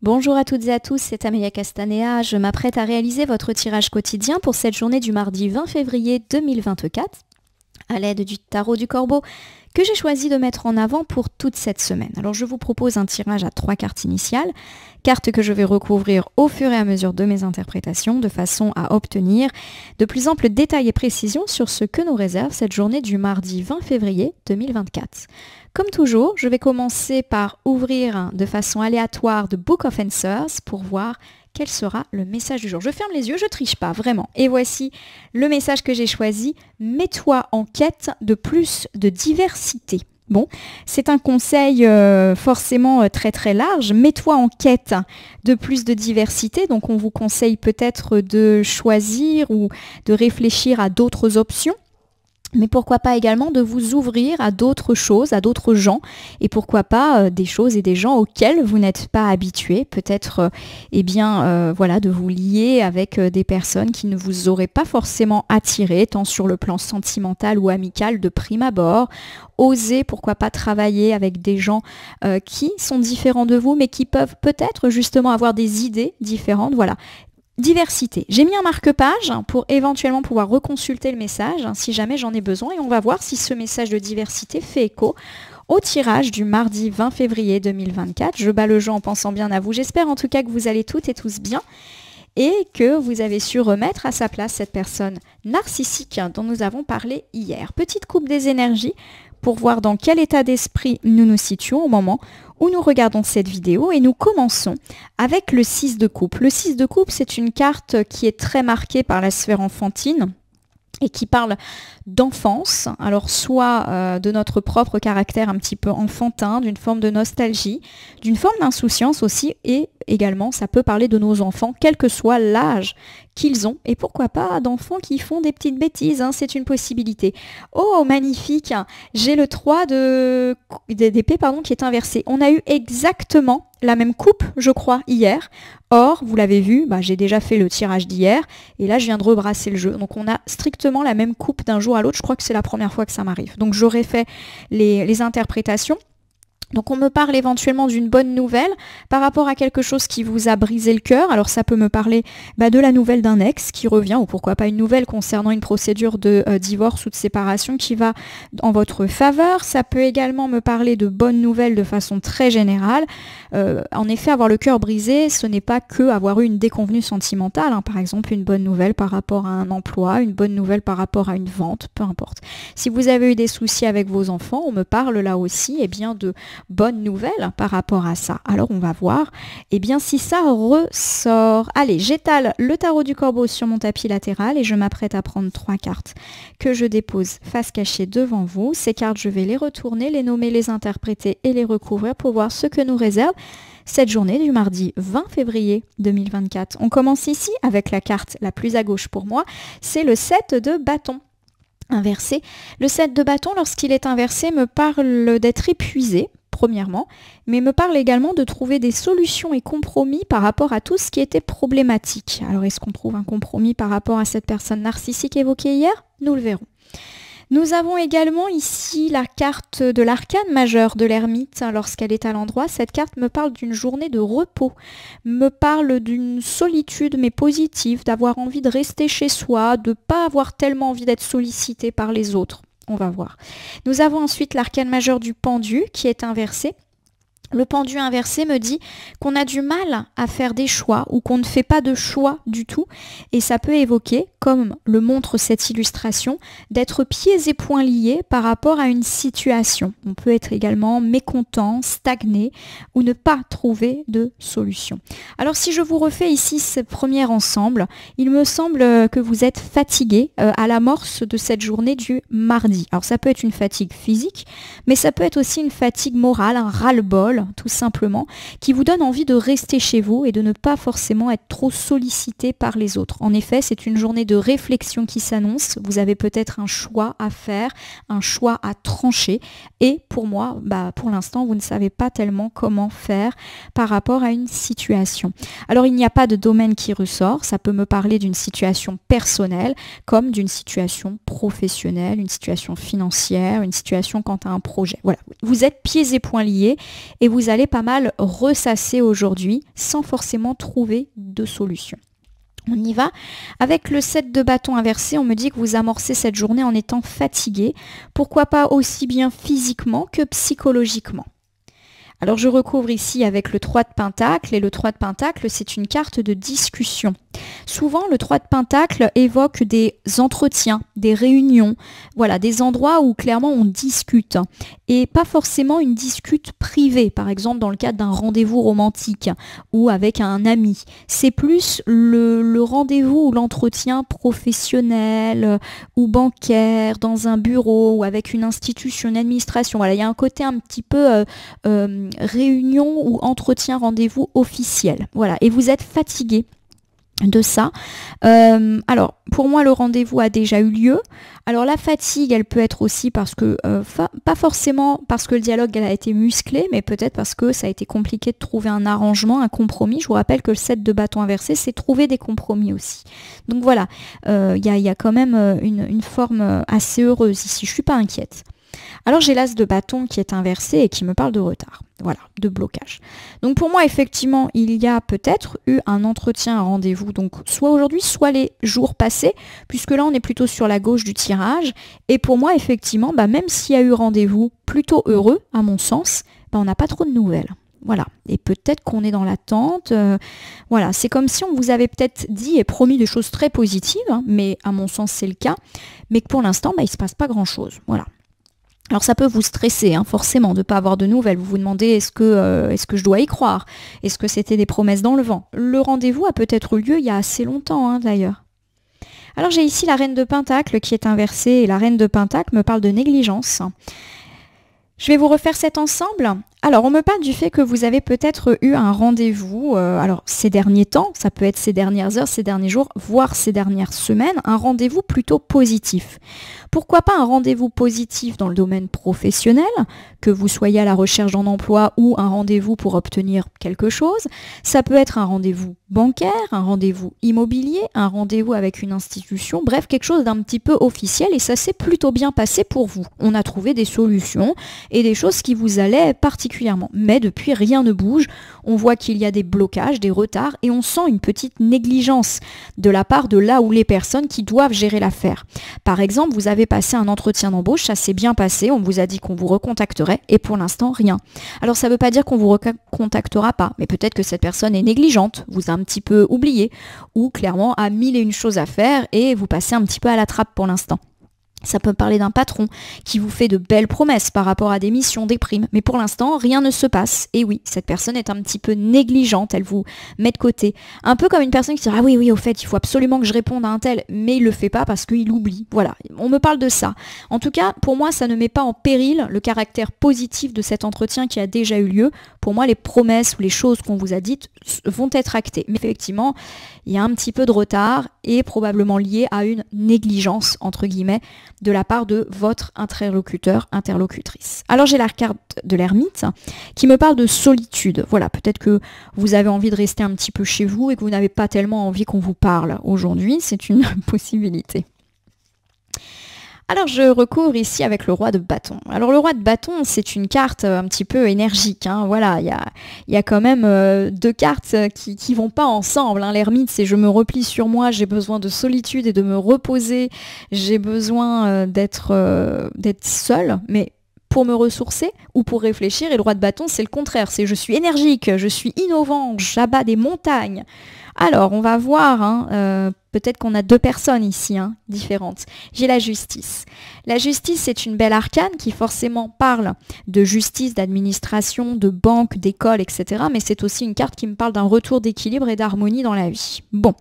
Bonjour à toutes et à tous, c'est Amélia Castanea. Je m'apprête à réaliser votre tirage quotidien pour cette journée du mardi 20 février 2024 à l'aide du tarot du Corbeau que j'ai choisi de mettre en avant pour toute cette semaine. Alors je vous propose un tirage à 3 cartes initiales, cartes que je vais recouvrir au fur et à mesure de mes interprétations de façon à obtenir de plus amples détails et précisions sur ce que nous réserve cette journée du mardi 20 février 2024. Comme toujours, je vais commencer par ouvrir de façon aléatoire The Book of Answers pour voir quel sera le message du jour. Je ferme les yeux, je triche pas, vraiment. Et voici le message que j'ai choisi. Mets-toi en quête de plus de diversité. Bon, c'est un conseil forcément très très large. Mets-toi en quête de plus de diversité. Donc on vous conseille peut-être de choisir ou de réfléchir à d'autres options. Mais pourquoi pas également de vous ouvrir à d'autres choses, à d'autres gens, et pourquoi pas des choses et des gens auxquels vous n'êtes pas habitué, peut-être voilà, de vous lier avec des personnes qui ne vous auraient pas forcément attiré, tant sur le plan sentimental ou amical de prime abord. Osez, pourquoi pas, travailler avec des gens qui sont différents de vous, mais qui peuvent peut-être justement avoir des idées différentes, voilà. Diversité. J'ai mis un marque-page pour éventuellement pouvoir reconsulter le message si jamais j'en ai besoin et on va voir si ce message de diversité fait écho au tirage du mardi 20 février 2024. Je bats le jeu en pensant bien à vous. J'espère en tout cas que vous allez toutes et tous bien et que vous avez su remettre à sa place cette personne narcissique dont nous avons parlé hier. Petite coupe des énergies pour voir dans quel état d'esprit nous nous situons au moment où nous regardons cette vidéo et nous commençons avec le 6 de coupe. Le 6 de coupe, c'est une carte qui est très marquée par la sphère enfantine et qui parle d'enfance, alors soit de notre propre caractère un petit peu enfantin, d'une forme de nostalgie, d'une forme d'insouciance aussi, et également ça peut parler de nos enfants, quel que soit l'âge qu'ils ont, et pourquoi pas d'enfants qui font des petites bêtises, hein, c'est une possibilité. Oh, magnifique, j'ai le 3 d'épée qui est inversé. On a eu exactement la même coupe, je crois, hier. Or, vous l'avez vu, j'ai déjà fait le tirage d'hier, et là je viens de rebrasser le jeu. Donc on a strictement la même coupe d'un jour à l'autre, je crois que c'est la première fois que ça m'arrive. Donc j'aurais fait les interprétations. Donc on me parle éventuellement d'une bonne nouvelle par rapport à quelque chose qui vous a brisé le cœur. Alors ça peut me parler de la nouvelle d'un ex qui revient ou pourquoi pas une nouvelle concernant une procédure de divorce ou de séparation qui va en votre faveur. Ça peut également me parler de bonnes nouvelles de façon très générale. En effet, avoir le cœur brisé, ce n'est pas que avoir eu une déconvenue sentimentale. Hein. Par exemple, une bonne nouvelle par rapport à un emploi, une bonne nouvelle par rapport à une vente, peu importe. Si vous avez eu des soucis avec vos enfants, on me parle là aussi de bonne nouvelle par rapport à ça. Alors on va voir si ça ressort. Allez, j'étale le tarot du Corbeau sur mon tapis latéral et je m'apprête à prendre 3 cartes que je dépose face cachée devant vous. Ces cartes, je vais les retourner, les nommer, les interpréter et les recouvrir pour voir ce que nous réserve cette journée du mardi 20 février 2024. On commence ici avec la carte la plus à gauche pour moi, c'est le 7 de bâton. Inversé. Le 7 de bâton, lorsqu'il est inversé, me parle d'être épuisé, premièrement, mais me parle également de trouver des solutions et compromis par rapport à tout ce qui était problématique. Alors, est-ce qu'on trouve un compromis par rapport à cette personne narcissique évoquée hier? Nous le verrons. Nous avons également ici la carte de l'arcane majeur de l'ermite lorsqu'elle est à l'endroit. Cette carte me parle d'une journée de repos, me parle d'une solitude mais positive, d'avoir envie de rester chez soi, de ne pas avoir tellement envie d'être sollicité par les autres. On va voir. Nous avons ensuite l'arcane majeur du pendu qui est inversé. Le pendu inversé me dit qu'on a du mal à faire des choix ou qu'on ne fait pas de choix du tout. Et ça peut évoquer, comme le montre cette illustration, d'être pieds et poings liés par rapport à une situation. On peut être également mécontent, stagné ou ne pas trouver de solution. Alors si je vous refais ici ce premier ensemble, il me semble que vous êtes fatigué à l'amorce de cette journée du mardi. Alors ça peut être une fatigue physique, mais ça peut être aussi une fatigue morale, un ras-le-bol, tout simplement, qui vous donne envie de rester chez vous et de ne pas forcément être trop sollicité par les autres. En effet, c'est une journée de réflexion qui s'annonce. Vous avez peut-être un choix à faire, un choix à trancher. Et pour moi, pour l'instant, vous ne savez pas tellement comment faire par rapport à une situation. Alors, il n'y a pas de domaine qui ressort. Ça peut me parler d'une situation personnelle comme d'une situation professionnelle, une situation financière, une situation quant à un projet. Voilà, vous êtes pieds et poings liés et vous allez pas mal ressasser aujourd'hui sans forcément trouver de solution. On y va. Avec le 7 de bâton inversé, on me dit que vous amorcez cette journée en étant fatigué. Pourquoi pas aussi bien physiquement que psychologiquement. Alors je recouvre ici avec le 3 de Pentacle, et le 3 de Pentacle, c'est une carte de discussion. Souvent, le 3 de Pentacle évoque des entretiens, des réunions, voilà, des endroits où clairement on discute. Et pas forcément une discute privée, par exemple dans le cadre d'un rendez-vous romantique ou avec un ami. C'est plus le rendez-vous ou l'entretien professionnel ou bancaire, dans un bureau ou avec une institution, une administration. Voilà, il y a un côté un petit peu réunion ou entretien, rendez-vous officiel. Voilà, et vous êtes fatigué de ça. Alors, pour moi, le rendez-vous a déjà eu lieu. Alors, la fatigue, elle peut être aussi parce que, pas forcément parce que le dialogue elle a été musclé, mais peut-être parce que ça a été compliqué de trouver un arrangement, un compromis. Je vous rappelle que le 7 de bâton inversé, c'est trouver des compromis aussi. Donc voilà, il y a quand même une forme assez heureuse ici. Je suis pas inquiète. Alors j'ai l'as de bâton qui est inversé et qui me parle de retard, voilà, de blocage. Donc pour moi, effectivement, il y a peut-être eu un entretien, un rendez-vous, donc soit aujourd'hui, soit les jours passés, puisque là on est plutôt sur la gauche du tirage. Et pour moi, effectivement, même s'il y a eu rendez-vous plutôt heureux, à mon sens, on n'a pas trop de nouvelles. Voilà, et peut-être qu'on est dans l'attente. Voilà, c'est comme si on vous avait peut-être dit et promis des choses très positives, mais à mon sens c'est le cas, mais que pour l'instant, il ne se passe pas grand-chose. Voilà. Alors ça peut vous stresser, forcément, de ne pas avoir de nouvelles. Vous vous demandez est-ce que je dois y croire? Est-ce que c'était des promesses dans le vent? Le rendez-vous a peut-être eu lieu il y a assez longtemps d'ailleurs. Alors j'ai ici la reine de Pentacle qui est inversée et la reine de Pentacle me parle de négligence. Je vais vous refaire cet ensemble. Alors, on me parle du fait que vous avez peut-être eu un rendez-vous, alors ces derniers temps, ça peut être ces dernières heures, ces derniers jours, voire ces dernières semaines, un rendez-vous plutôt positif. Pourquoi pas un rendez-vous positif dans le domaine professionnel, que vous soyez à la recherche d'un emploi ou un rendez-vous pour obtenir quelque chose. Ça peut être un rendez-vous bancaire, un rendez-vous immobilier, un rendez-vous avec une institution, bref, quelque chose d'un petit peu officiel et ça s'est plutôt bien passé pour vous. On a trouvé des solutions et des choses qui vous allaient particulièrement. Mais depuis, rien ne bouge. On voit qu'il y a des blocages, des retards et on sent une petite négligence de la part de là où les personnes qui doivent gérer l'affaire. Par exemple, vous avez passé un entretien d'embauche, ça s'est bien passé, on vous a dit qu'on vous recontacterait et pour l'instant, rien. Alors ça ne veut pas dire qu'on vous recontactera pas, mais peut-être que cette personne est négligente, vous a un petit peu oublié ou clairement a mille et une choses à faire et vous passez un petit peu à la trappe pour l'instant. Ça peut parler d'un patron qui vous fait de belles promesses par rapport à des missions, des primes. Mais pour l'instant, rien ne se passe. Et oui, cette personne est un petit peu négligente. Elle vous met de côté. Un peu comme une personne qui dit « Ah oui, oui, au fait, il faut absolument que je réponde à un tel. » Mais il ne le fait pas parce qu'il oublie. Voilà, on me parle de ça. En tout cas, pour moi, ça ne met pas en péril le caractère positif de cet entretien qui a déjà eu lieu. Pour moi, les promesses ou les choses qu'on vous a dites vont être actées. Mais effectivement, il y a un petit peu de retard et probablement lié à une négligence, entre guillemets, de la part de votre interlocuteur, interlocutrice. Alors j'ai la carte de l'ermite qui me parle de solitude. Voilà, peut-être que vous avez envie de rester un petit peu chez vous et que vous n'avez pas tellement envie qu'on vous parle aujourd'hui. C'est une possibilité. Alors je recouvre ici avec le roi de bâton. Alors le roi de bâton, c'est une carte un petit peu énergique. Voilà, il y a quand même deux cartes qui vont pas ensemble. L'ermite, c'est je me replie sur moi, j'ai besoin de solitude et de me reposer. J'ai besoin d'être seule, mais pour me ressourcer ou pour réfléchir. Et le roi de bâton, c'est le contraire. C'est je suis énergique, je suis innovant, j'abats des montagnes. Alors, on va voir, peut-être qu'on a deux personnes ici, différentes. J'ai la justice. La justice, c'est une belle arcane qui forcément parle de justice, d'administration, de banque, d'école, etc. Mais c'est aussi une carte qui me parle d'un retour d'équilibre et d'harmonie dans la vie. Bon.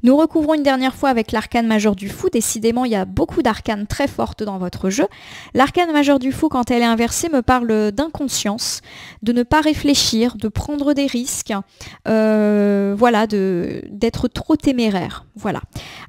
Nous recouvrons une dernière fois avec l'arcane majeur du fou. Décidément, il y a beaucoup d'arcanes très fortes dans votre jeu. L'arcane majeur du fou, quand elle est inversée, me parle d'inconscience, de ne pas réfléchir, de prendre des risques, voilà, d'être trop téméraire. Voilà.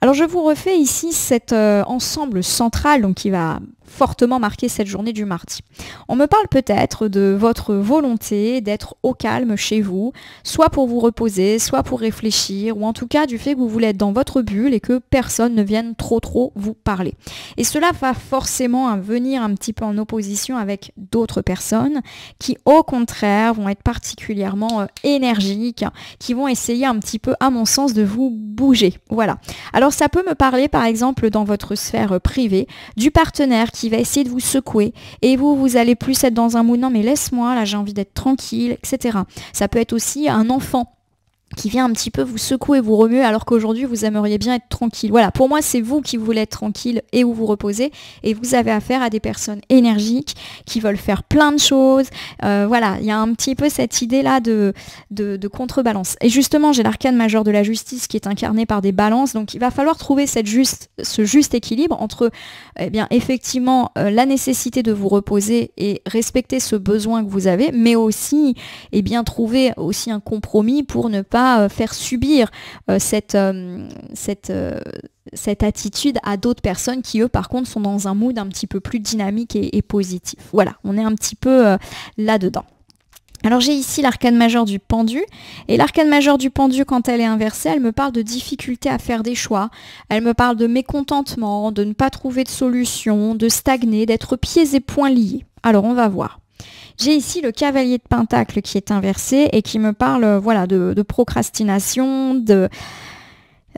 Alors, je vous refais ici cet ensemble central donc, qui va fortement marquer cette journée du mardi. On me parle peut-être de votre volonté d'être au calme chez vous, soit pour vous reposer, soit pour réfléchir, ou en tout cas du fait que vous voulez être dans votre bulle et que personne ne vienne trop vous parler. Et cela va forcément venir un petit peu en opposition avec d'autres personnes qui au contraire vont être particulièrement énergiques, qui vont essayer un petit peu à mon sens de vous bouger. Voilà. Alors ça peut me parler par exemple dans votre sphère privée du partenaire qui va essayer de vous secouer et vous allez plus être dans un mood non mais laisse-moi, là j'ai envie d'être tranquille, etc. Ça peut être aussi un enfant qui vient un petit peu vous secouer, vous remuer alors qu'aujourd'hui vous aimeriez bien être tranquille. Voilà, pour moi c'est vous qui voulez être tranquille et où vous reposez et vous avez affaire à des personnes énergiques qui veulent faire plein de choses. Voilà, il y a un petit peu cette idée là de contrebalance. Et justement j'ai l'arcane majeur de la justice qui est incarné par des balances, donc il va falloir trouver ce juste équilibre entre effectivement la nécessité de vous reposer et respecter ce besoin que vous avez, mais aussi trouver aussi un compromis pour ne pas faire subir cette attitude à d'autres personnes qui eux par contre sont dans un mood un petit peu plus dynamique et positif. Voilà, on est un petit peu là-dedans. Alors j'ai ici l'arcane majeur du pendu, et l'arcane majeur du pendu quand elle est inversée, elle me parle de difficulté à faire des choix, elle me parle de mécontentement, de ne pas trouver de solution, de stagner, d'être pieds et poings liés. Alors on va voir. J'ai ici le cavalier de pentacle qui est inversé et qui me parle de procrastination,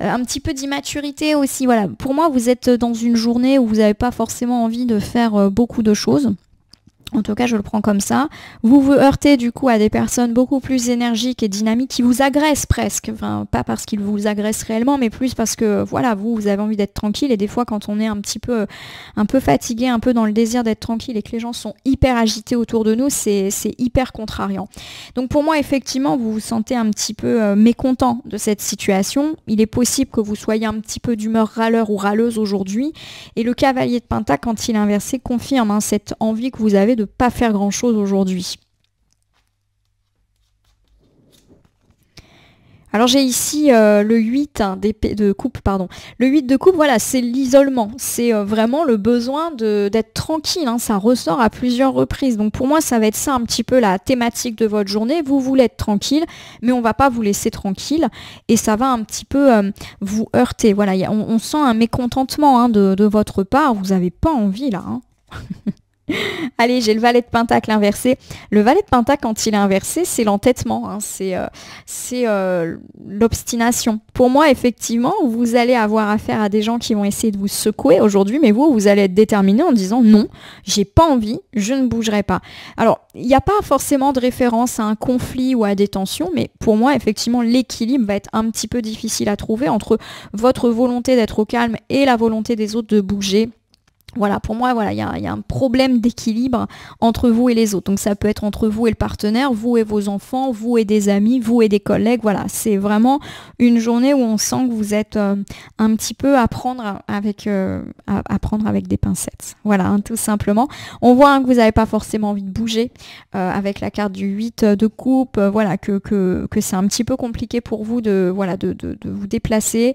un petit peu d'immaturité aussi. Voilà. Pour moi, vous êtes dans une journée où vous n'avez pas forcément envie de faire beaucoup de choses. En tout cas, je le prends comme ça. Vous vous heurtez du coup à des personnes beaucoup plus énergiques et dynamiques qui vous agressent presque. Enfin, pas parce qu'ils vous agressent réellement, mais plus parce que voilà, vous avez envie d'être tranquille. Et des fois, quand on est un peu fatigué, un peu dans le désir d'être tranquille et que les gens sont hyper agités autour de nous, c'est hyper contrariant. Donc pour moi, effectivement, vous vous sentez un petit peu mécontent de cette situation. Il est possible que vous soyez un petit peu d'humeur râleur ou râleuse aujourd'hui. Et le cavalier de pentacle, quand il est inversé, confirme cette envie que vous avez de pas faire grand chose aujourd'hui. Alors j'ai ici le 8 de coupe, pardon. Le 8 de coupe, voilà, c'est l'isolement. C'est vraiment le besoin d'être tranquille. Hein. Ça ressort à plusieurs reprises. Donc pour moi, ça va être ça un petit peu la thématique de votre journée. Vous voulez être tranquille, mais on va pas vous laisser tranquille. Et ça va un petit peu vous heurter. Voilà, on sent un mécontentement de votre part. Vous n'avez pas envie là. Hein. Allez, j'ai le valet de pentacle inversé. Le valet de pentacle, quand il est inversé, c'est l'entêtement, hein. C'est l'obstination. Pour moi, effectivement, vous allez avoir affaire à des gens qui vont essayer de vous secouer aujourd'hui, mais vous allez être déterminé en disant non, j'ai pas envie, je ne bougerai pas. Alors, il n'y a pas forcément de référence à un conflit ou à des tensions, mais pour moi, effectivement, l'équilibre va être un petit peu difficile à trouver entre votre volonté d'être au calme et la volonté des autres de bouger. Voilà, pour moi, il y a un problème d'équilibre entre vous et les autres. Donc ça peut être entre vous et le partenaire, vous et vos enfants, vous et des amis, vous et des collègues. Voilà, c'est vraiment une journée où on sent que vous êtes un petit peu à prendre avec des pincettes. Voilà, hein, tout simplement. On voit que vous n'avez pas forcément envie de bouger avec la carte du 8 de coupe. Voilà, que c'est un petit peu compliqué pour vous de vous déplacer.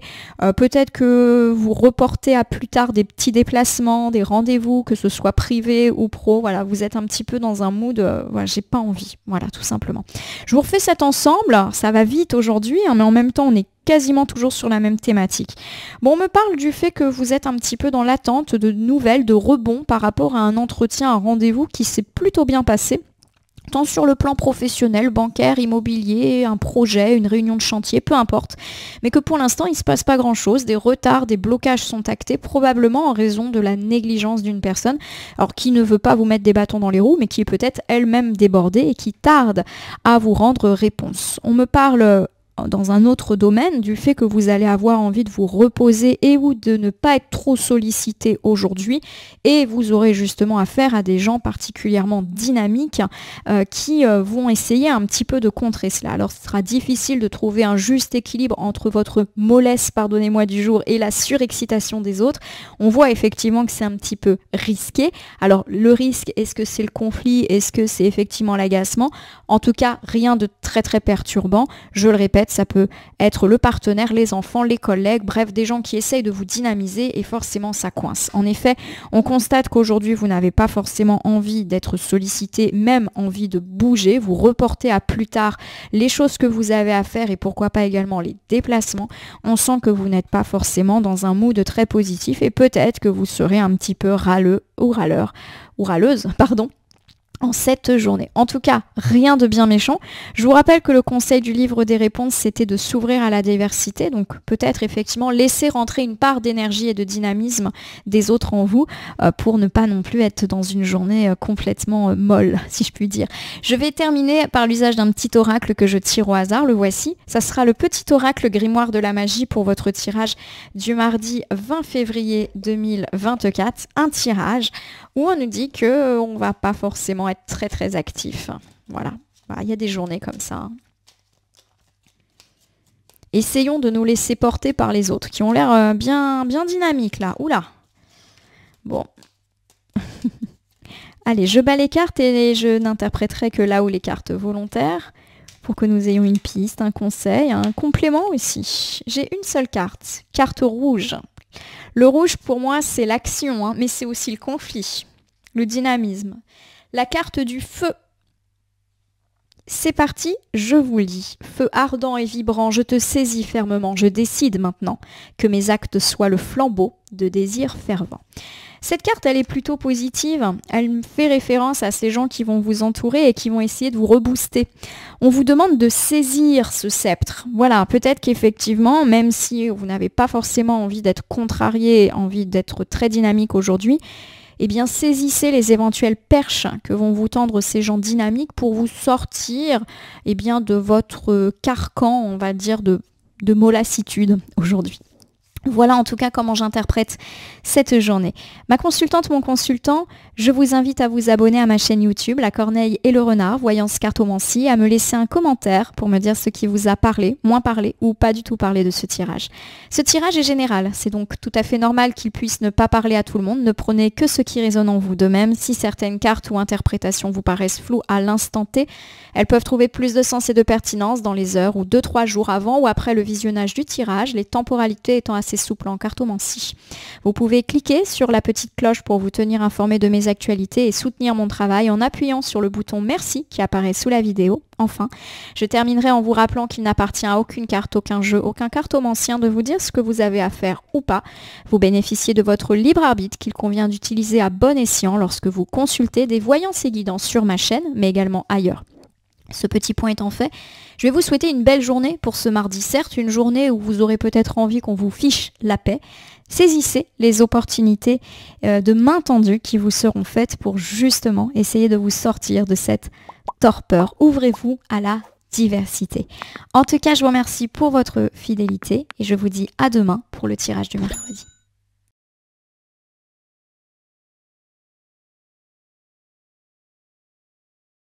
Peut-être que vous reportez à plus tard des petits déplacements, des rendez-vous, que ce soit privé ou pro. Voilà, vous êtes un petit peu dans un mood, j'ai pas envie. Voilà, tout simplement. Je vous refais cet ensemble. Ça va vite aujourd'hui, hein, mais en même temps, on est quasiment toujours sur la même thématique. Bon, on me parle du fait que vous êtes un petit peu dans l'attente de nouvelles, de rebonds par rapport à un entretien, un rendez-vous qui s'est plutôt bien passé. Tant sur le plan professionnel, bancaire, immobilier, un projet, une réunion de chantier, peu importe. Mais que pour l'instant, il ne se passe pas grand-chose. Des retards, des blocages sont actés, probablement en raison de la négligence d'une personne, alors qui ne veut pas vous mettre des bâtons dans les roues, mais qui est peut-être elle-même débordée et qui tarde à vous rendre réponse. On me parle dans un autre domaine du fait que vous allez avoir envie de vous reposer et ou de ne pas être trop sollicité aujourd'hui, et vous aurez justement affaire à des gens particulièrement dynamiques qui vont essayer un petit peu de contrer cela. Alors ce sera difficile de trouver un juste équilibre entre votre mollesse, pardonnez-moi du jour, et la surexcitation des autres. On voit effectivement que c'est un petit peu risqué. Alors le risque, est-ce que c'est le conflit, est-ce que c'est effectivement l'agacement? En tout cas, rien de très très perturbant. Je le répète, fait, ça peut être le partenaire, les enfants, les collègues, bref, des gens qui essayent de vous dynamiser et forcément ça coince. En effet, on constate qu'aujourd'hui, vous n'avez pas forcément envie d'être sollicité, même envie de bouger. Vous reportez à plus tard les choses que vous avez à faire et pourquoi pas également les déplacements. On sent que vous n'êtes pas forcément dans un mood très positif et peut-être que vous serez un petit peu râleux ou râleur ou râleuse, pardon, en cette journée. En tout cas, rien de bien méchant. Je vous rappelle que le conseil du livre des réponses, c'était de s'ouvrir à la diversité, donc peut-être effectivement laisser rentrer une part d'énergie et de dynamisme des autres en vous pour ne pas non plus être dans une journée complètement molle, si je puis dire. Je vais terminer par l'usage d'un petit oracle que je tire au hasard, le voici. Ça sera le petit oracle grimoire de la magie pour votre tirage du mardi 20 février 2024, un tirage où on nous dit qu'on ne va pas forcément être très très actif. Voilà, il y a des journées comme ça. Essayons de nous laisser porter par les autres, qui ont l'air bien dynamiques là. Oula. Bon. Allez, je bats les cartes et je n'interpréterai que là où les cartes volontaires, pour que nous ayons une piste, un conseil, un complément aussi. J'ai une seule carte, carte rouge. Le rouge, pour moi, c'est l'action, hein, mais c'est aussi le conflit, le dynamisme. La carte du feu. C'est parti, je vous lis. Feu ardent et vibrant, je te saisis fermement. Je décide maintenant que mes actes soient le flambeau de désirs fervents. Cette carte, elle est plutôt positive. Elle fait référence à ces gens qui vont vous entourer et qui vont essayer de vous rebooster. On vous demande de saisir ce sceptre. Voilà, peut-être qu'effectivement, même si vous n'avez pas forcément envie d'être contrarié, envie d'être très dynamique aujourd'hui, eh bien, saisissez les éventuelles perches que vont vous tendre ces gens dynamiques pour vous sortir eh bien, de votre carcan, on va dire, de mollassitude aujourd'hui. Voilà en tout cas comment j'interprète cette journée. Ma consultante, mon consultant, je vous invite à vous abonner à ma chaîne YouTube, La Corneille et le Renard, Voyance Cartomancie, à me laisser un commentaire pour me dire ce qui vous a parlé, moins parlé ou pas du tout parlé de ce tirage. Ce tirage est général, c'est donc tout à fait normal qu'il puisse ne pas parler à tout le monde. Ne prenez que ce qui résonne en vous. De même, si certaines cartes ou interprétations vous paraissent floues à l'instant T, elles peuvent trouver plus de sens et de pertinence dans les heures ou 2-3 jours avant ou après le visionnage du tirage, les temporalités étant assez souple en cartomancie. Vous pouvez cliquer sur la petite cloche pour vous tenir informé de mes actualités et soutenir mon travail en appuyant sur le bouton merci qui apparaît sous la vidéo. Enfin, je terminerai en vous rappelant qu'il n'appartient à aucune carte, aucun jeu, aucun cartomancien de vous dire ce que vous avez à faire ou pas. Vous bénéficiez de votre libre arbitre qu'il convient d'utiliser à bon escient lorsque vous consultez des voyances et guidances sur ma chaîne, mais également ailleurs. Ce petit point étant fait, je vais vous souhaiter une belle journée pour ce mardi. Certes, une journée où vous aurez peut-être envie qu'on vous fiche la paix. Saisissez les opportunités de main tendue qui vous seront faites pour justement essayer de vous sortir de cette torpeur. Ouvrez-vous à la diversité. En tout cas, je vous remercie pour votre fidélité et je vous dis à demain pour le tirage du mercredi.